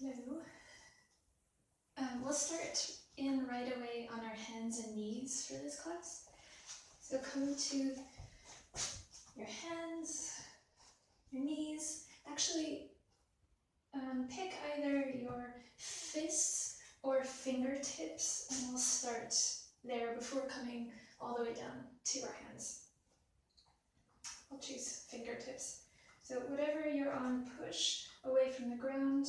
Hello. We'll start in right away on our hands and knees for this class. So come to your hands, your knees. Actually, pick either your fists or fingertips, and we'll start there before coming all the way down to our hands. I'll choose fingertips. So whatever you're on, push away from the ground.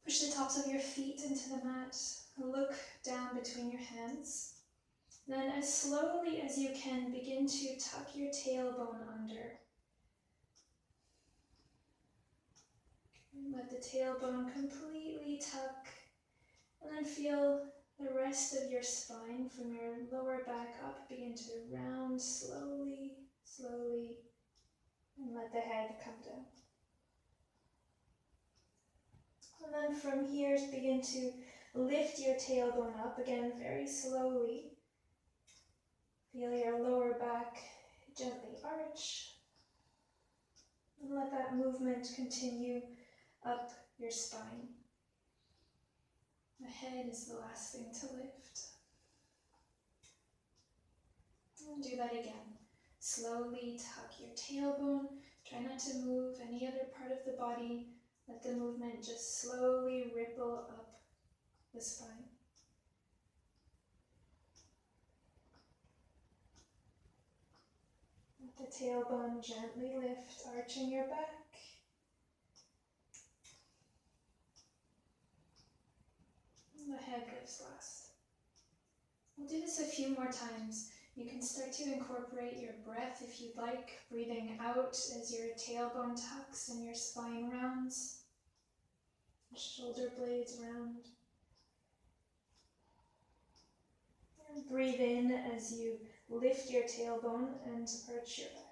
Push the tops of your feet into the mat. Look down between your hands. Then as slowly as you can, begin to tuck your tailbone under. Let the tailbone completely tuck, and then feel the rest of your spine from your lower back up begin to round slowly, slowly, and let the head come down. And then from here, begin to lift your tailbone up again very slowly. Feel your lower back gently arch. And let that movement continue up your spine. The head is the last thing to lift. And do that again. Slowly tuck your tailbone. Try not to move any other part of the body. Let the movement just slowly ripple up the spine. Let the tailbone gently lift, arching your back. And the head lifts last. We'll do this a few more times. You can start to incorporate your breath if you'd like, breathing out as your tailbone tucks and your spine rounds, shoulder blades round. And breathe in as you lift your tailbone and arch your back.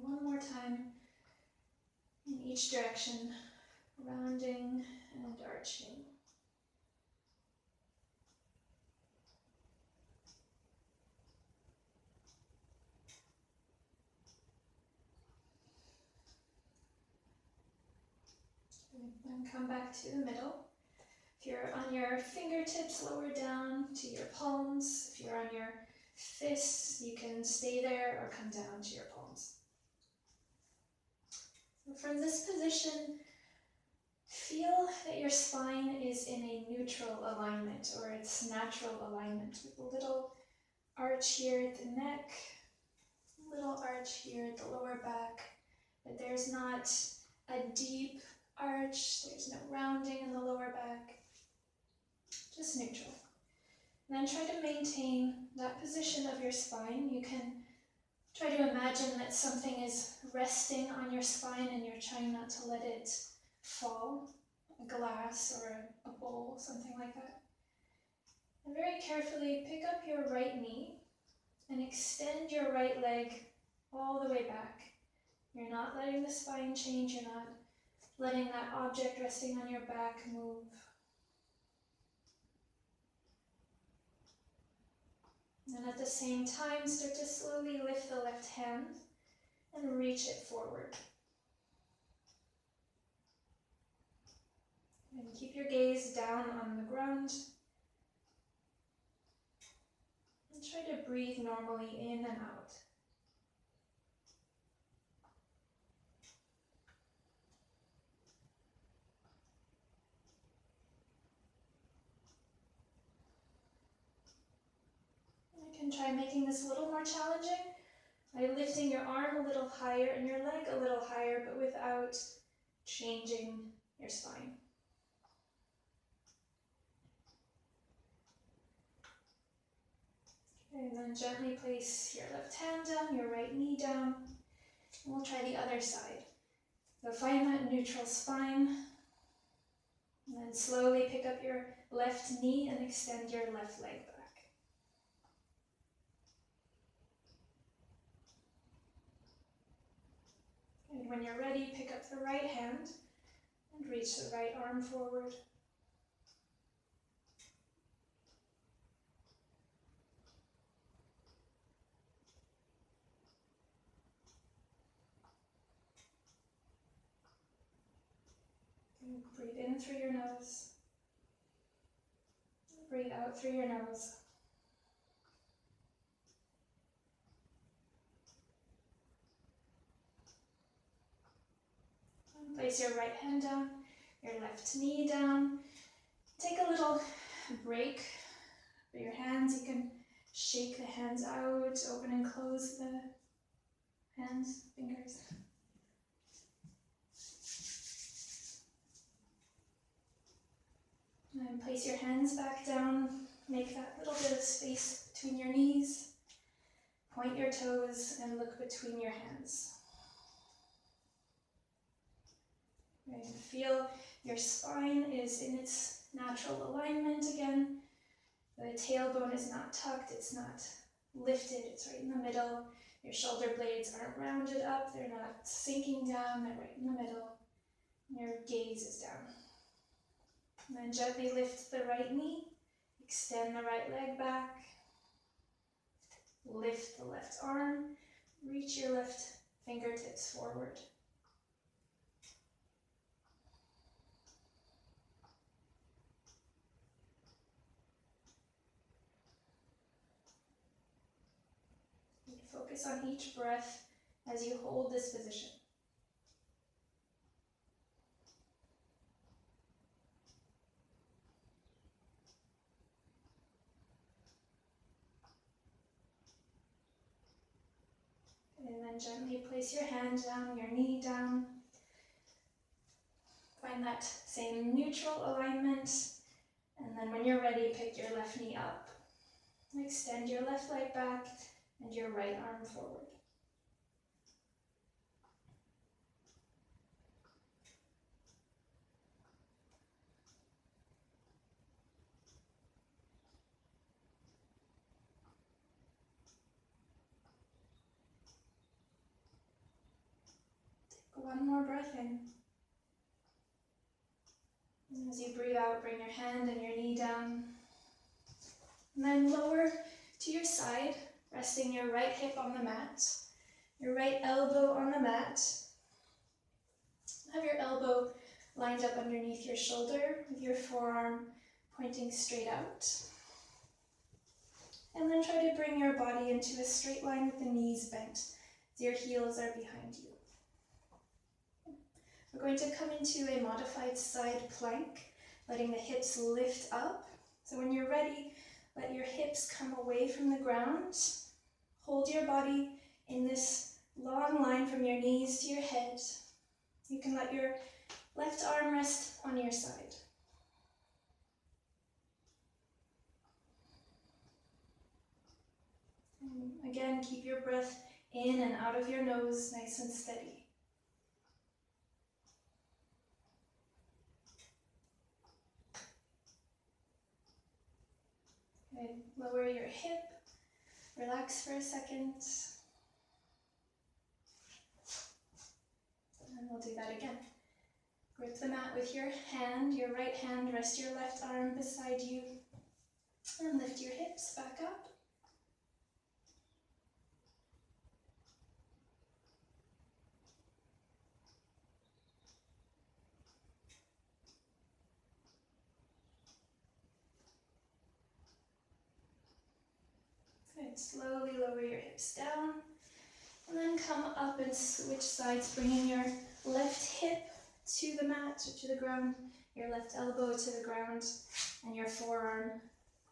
One more time in each direction, rounding and arching. Then come back to the middle. If you're on your fingertips, lower down to your palms. If you're on your fists, you can stay there or come down to your palms. From this position, feel that your spine is in a neutral alignment, or its natural alignment, with a little arch here at the neck, a little arch here at the lower back, but there's not a deep arch, there's no rounding in the lower back, just neutral. Then try to maintain that position of your spine. You can try to imagine that something is resting on your spine and you're trying not to let it fall, a glass or a bowl, something like that. And very carefully pick up your right knee and extend your right leg all the way back. You're not letting the spine change, you're not letting that object resting on your back move. And at the same time, start to slowly lift the left hand and reach it forward. And keep your gaze down on the ground. And try to breathe normally in and out. You can try making this a little more challenging by lifting your arm a little higher and your leg a little higher, but without changing your spine. Okay, and then gently place your left hand down, your right knee down, and we'll try the other side. So find that neutral spine, and then slowly pick up your left knee and extend your left leg back. And when you're ready, pick up the right hand and reach the right arm forward. And breathe in through your nose. Breathe out through your nose. And place your right hand down, your left knee down. Take a little break for your hands. You can shake the hands out, open and close the hands, fingers. And place your hands back down. Make that little bit of space between your knees. Point your toes and look between your hands. And feel your spine is in its natural alignment again. The tailbone is not tucked, it's not lifted, it's right in the middle. Your shoulder blades aren't rounded up, they're not sinking down, they're right in the middle. Your gaze is down. And then gently lift the right knee, extend the right leg back, lift the left arm, reach your left fingertips forward. And focus on each breath as you hold this position. And then gently place your hand down, your knee down. Find that same neutral alignment. And then when you're ready, pick your left knee up. Extend your left leg back and your right arm forward. Take one more breath in. And as you breathe out, bring your hand and your knee down. And then lower to your side, resting your right hip on the mat, your right elbow on the mat. Have your elbow lined up underneath your shoulder with your forearm pointing straight out. And then try to bring your body into a straight line with the knees bent as your heels are behind you. We're going to come into a modified side plank, letting the hips lift up. So when you're ready, let your hips come away from the ground. Hold your body in this long line from your knees to your head. You can let your left arm rest on your side. And again, keep your breath in and out of your nose nice and steady. Good. Lower your hip, relax for a second. And we'll do that again. Grip the mat with your hand, your right hand, rest your left arm beside you, and lift your hips back up. Good. Slowly lower your hips down, and then come up and switch sides, bringing your left hip to the mat or to the ground, your left elbow to the ground, and your forearm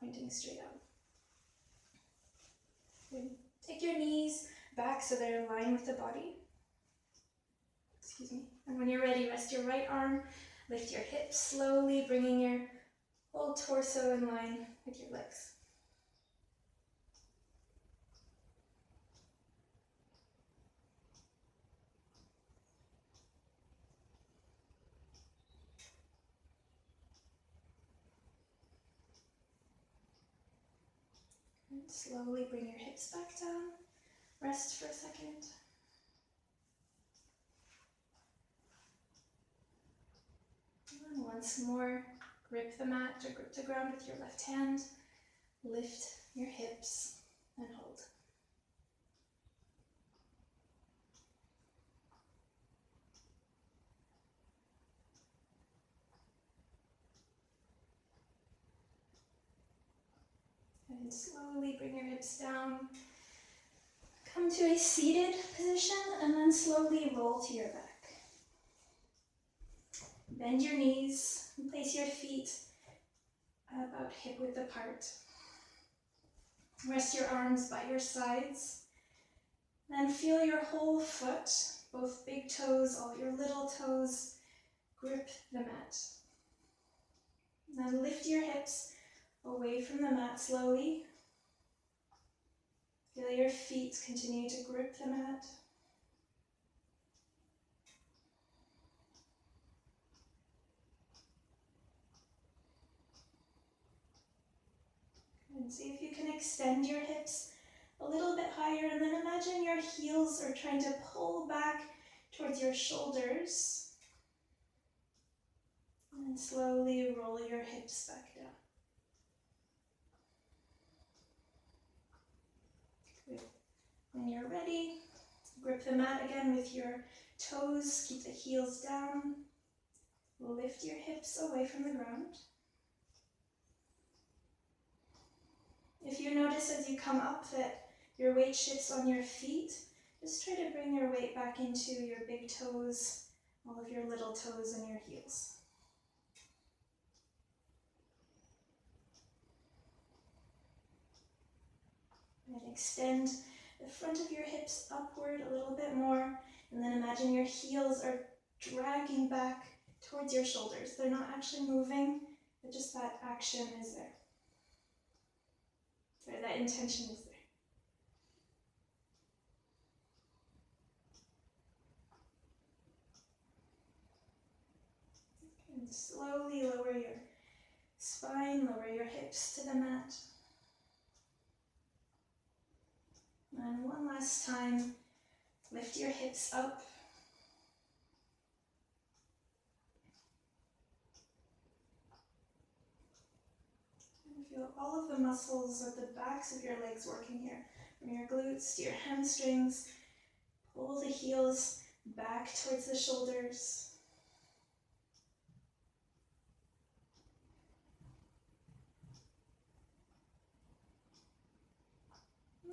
pointing straight up. Good. Take your knees back so they're in line with the body. Excuse me. And when you're ready, rest your right arm, lift your hips slowly, bringing your whole torso in line with your legs. And slowly bring your hips back down. Rest for a second. once more, grip the mat or grip the ground with your left hand. Lift your hips and hold. And slowly bring your hips down. Come to a seated position and then slowly roll to your back. Bend your knees and place your feet about hip width apart. Rest your arms by your sides. Then feel your whole foot, both big toes, all your little toes, grip the mat. Then lift your hips away from the mat slowly. Feel your feet continue to grip the mat. And see if you can extend your hips a little bit higher, and then imagine your heels are trying to pull back towards your shoulders. And slowly roll your hips back down. Good. When you're ready, grip the mat again with your toes, keep the heels down. Lift your hips away from the ground. If you notice as you come up that your weight shifts on your feet, just try to bring your weight back into your big toes, all of your little toes and your heels. And extend the front of your hips upward a little bit more, and then imagine your heels are dragging back towards your shoulders. They're not actually moving, but just that action is there. Or that intention is there. And slowly lower your spine, lower your hips to the mat. And one last time, lift your hips up. And feel all of the muscles of the backs of your legs working here. From your glutes to your hamstrings. Pull the heels back towards the shoulders.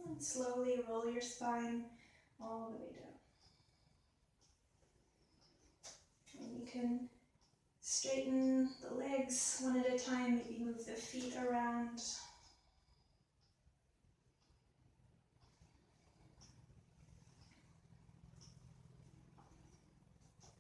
And slowly roll your spine all the way down. And you can straighten the legs one at a time, maybe move the feet around.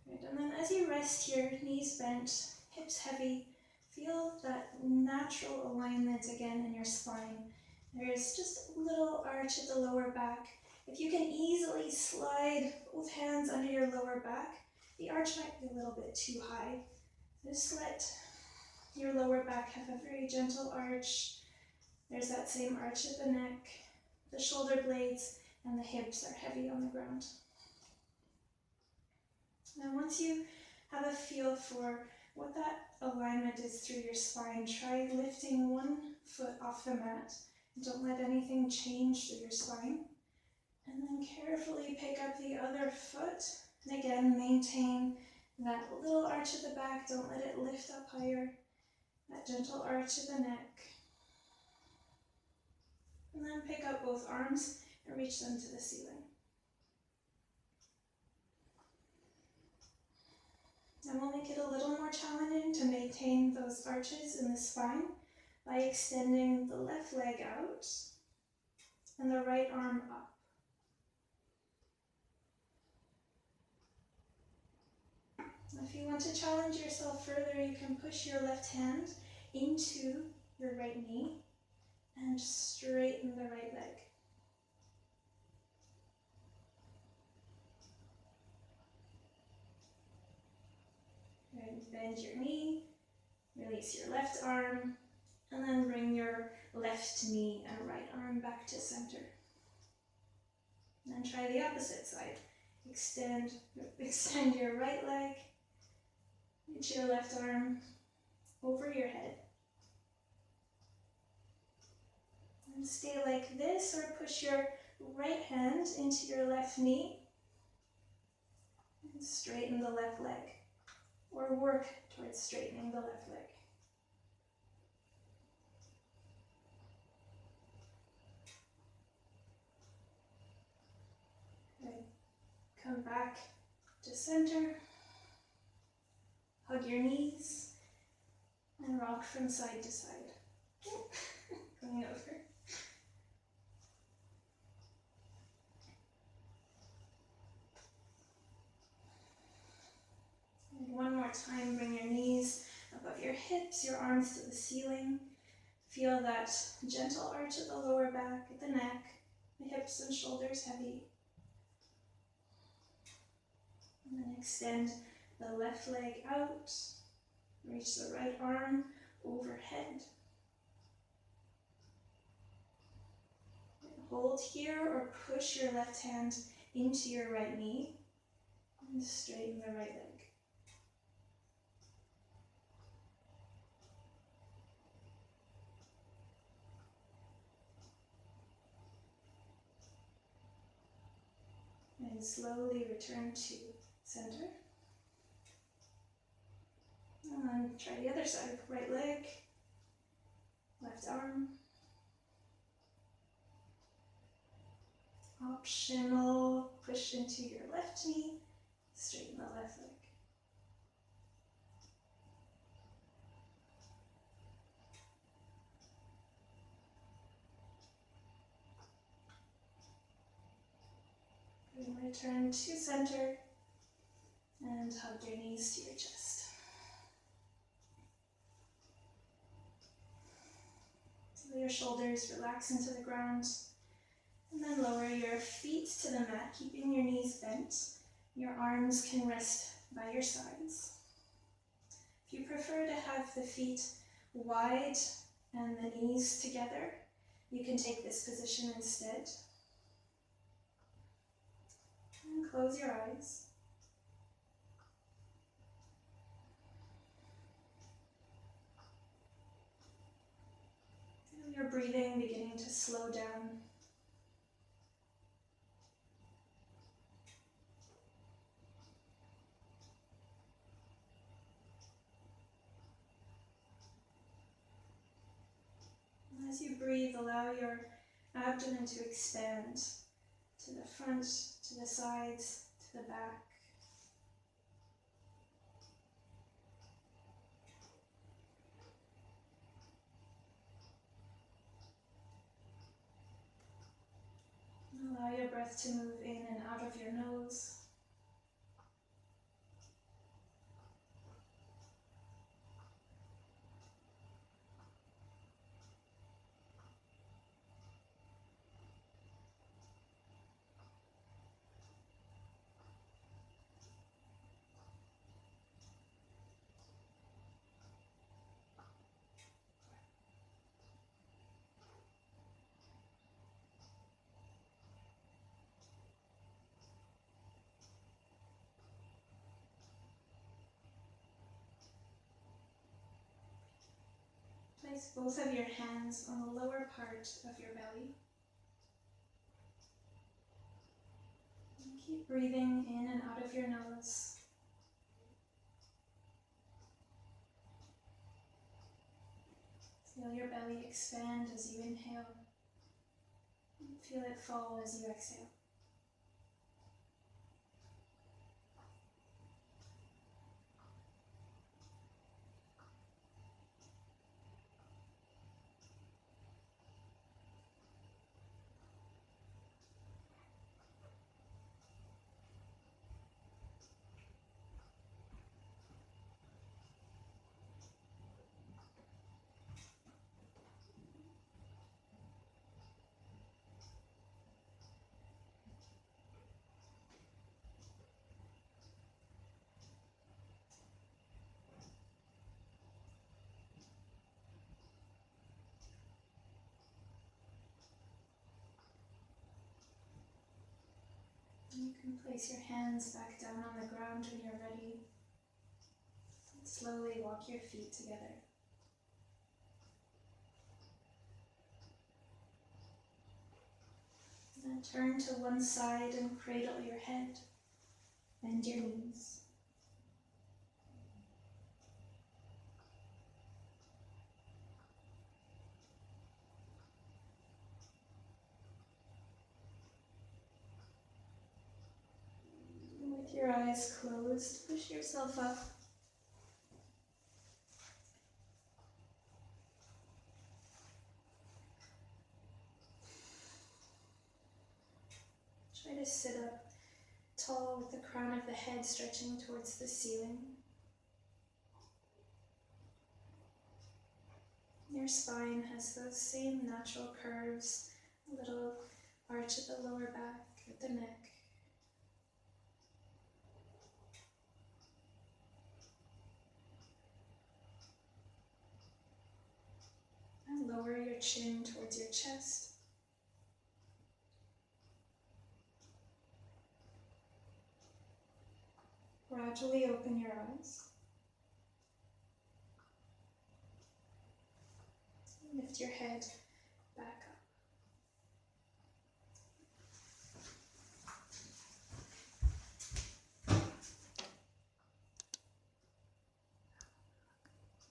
Good. And then as you rest here, knees bent, hips heavy, feel that natural alignment again in your spine. There's just a little arch at the lower back. If you can easily slide both hands under your lower back, the arch might be a little bit too high. Just let your lower back have a very gentle arch. There's that same arch at the neck. The shoulder blades and the hips are heavy on the ground. Now once you have a feel for what that alignment is through your spine, try lifting one foot off the mat. Don't let anything change through your spine. And then carefully pick up the other foot. And again, maintain that little arch at the back. Don't let it lift up higher. That gentle arch at the neck. And then pick up both arms and reach them to the ceiling. And we'll make it a little more challenging to maintain those arches in the spine by extending the left leg out and the right arm up. If you want to challenge yourself further, you can push your left hand into your right knee and straighten the right leg. And bend your knee, release your left arm, and then bring your left knee and right arm back to center. And then try the opposite side. Extend your right leg, reach your left arm, over your head. And stay like this, or push your right hand into your left knee and straighten the left leg, or work towards straightening the left leg. Good. Come back to center. Hug your knees and rock from side to side. Going over. And one more time, bring your knees above your hips, your arms to the ceiling. Feel that gentle arch at the lower back, at the neck, the hips and shoulders heavy. And then extend the left leg out. Reach the right arm overhead. Hold here or push your left hand into your right knee and straighten the right leg. And slowly return to center. And then try the other side. Right leg, left arm. Optional, push into your left knee, straighten the left leg. And return to center and hug your knees to your chest. Feel your shoulders relax into the ground. And then lower your feet to the mat, keeping your knees bent. Your arms can rest by your sides. If you prefer to have the feet wide and the knees together, you can take this position instead. And close your eyes. Feel your breathing beginning to slow down. As you breathe, allow your abdomen to expand to the front, to the sides, to the back. Allow your breath to move in and out of your nose. Place both of your hands on the lower part of your belly. And keep breathing in and out of your nose. Feel your belly expand as you inhale. And feel it fall as you exhale. You can place your hands back down on the ground when you're ready. And slowly walk your feet together. And turn to one side and cradle your head. Bend your knees. And with your eyes closed, push yourself up. Try to sit up tall with the crown of the head stretching towards the ceiling. Your spine has those same natural curves, a little arch at the lower back, at the neck. And lower your chin towards your chest. Gradually open your eyes. Lift your head